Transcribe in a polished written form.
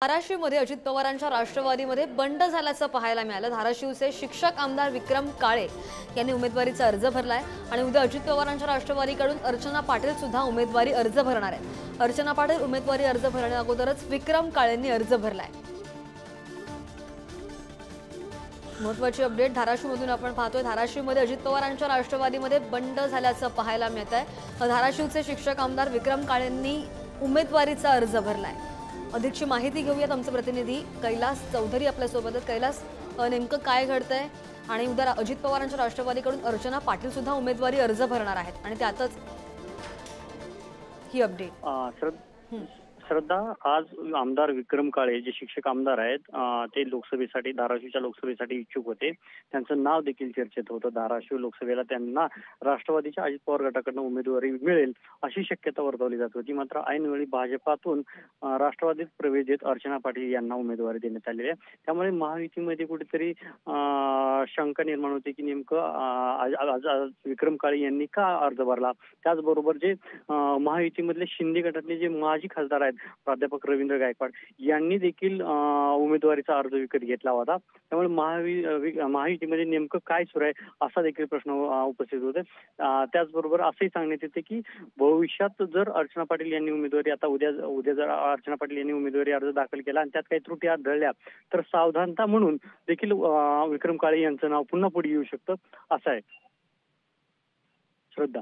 धाराशिवमध्ये अजित पवारांच्या राष्ट्रवादीमध्ये बंड झाल्याचं पाहायला मिळालं। धाराशिवचे शिक्षक आमदार विक्रम काळे यांनी उमेदवारीचा अर्ज भरलाय आणि उद्या अजित पवारांच्या राष्ट्रवादीकडून अर्चना पाटील सुद्धा उमेदवारी अर्ज भरणार आहेत। अर्चना पाटील उमेदवारी अर्ज भरण्या अगोदरच विक्रम काळेंनी अर्ज भरलाय। महत्त्वाची अपडेट धाराशिवमधून आपण पाहतोय। धाराशिवमध्ये अजित पवारांच्या राष्ट्रवादीमध्ये बंड झाल्याचं पाहायला मिळतंय। धाराशिवचे शिक्षक आमदार विक्रम काळेंनी उमेदवारीचा अर्ज भरलाय। अधिकची माहिती घेऊयात आमचे प्रतिनिधी कैलास चौधरी आपल्या सोबत आहेत। कैलास, नेमकं काय घडतंय आणि उद्या अजित पवारांच्या राष्ट्रवादीकडून अर्चना पाटील सुद्धा उमेदवारी अर्ज भरणार आहेत आणि त्यातच ही अपडेट। श्रद्धा, आज आमदार विक्रम काळे जे शिक्षक आमदार आहेत ते लोकसभेसाठी धाराशिवच्या लोकसभेसाठी इच्छुक होते। त्यांचं नाव देखील चर्चेत होतं। धाराशिव लोकसभेला त्यांना राष्ट्रवादीच्या अजित पवार गटाकडून उमेदवारी मिळेल अशी शक्यता वर्तवली जात होती। मात्र ऐनवेळी भाजपातून राष्ट्रवादीत प्रवेश देत अर्चना पाटील यांना उमेदवारी देण्यात आलेली आहे। त्यामुळे महायुतीमध्ये कुठेतरी शंका निर्माण होते की नेमकं विक्रम काळे यांनी का अर्ज भरला। त्याचबरोबर जे महायुतीमधले शिंदे गटातले जे माजी खासदार आहेत प्राध्यापक रवींद्र गायकवाड यांनी देखील उमेदवारीचा अर्ज विकत घेतला होता। त्यामुळे महायुतीमध्ये नेमकं काय सुरू आहे असा देखील प्रश्न उपस्थित होते। त्याचबरोबर असंही सांगण्यात येते की भविष्यात जर अर्चना पाटील यांनी उमेदवारी उद्या जर अर्चना पाटील यांनी उमेदवारी अर्ज दाखल केला आणि त्यात काही त्रुटी आढळल्या तर सावधानता म्हणून देखील विक्रम काळे यांचं नाव पुन्हा पुढे येऊ शकतं असं आहे। श्रद्धा।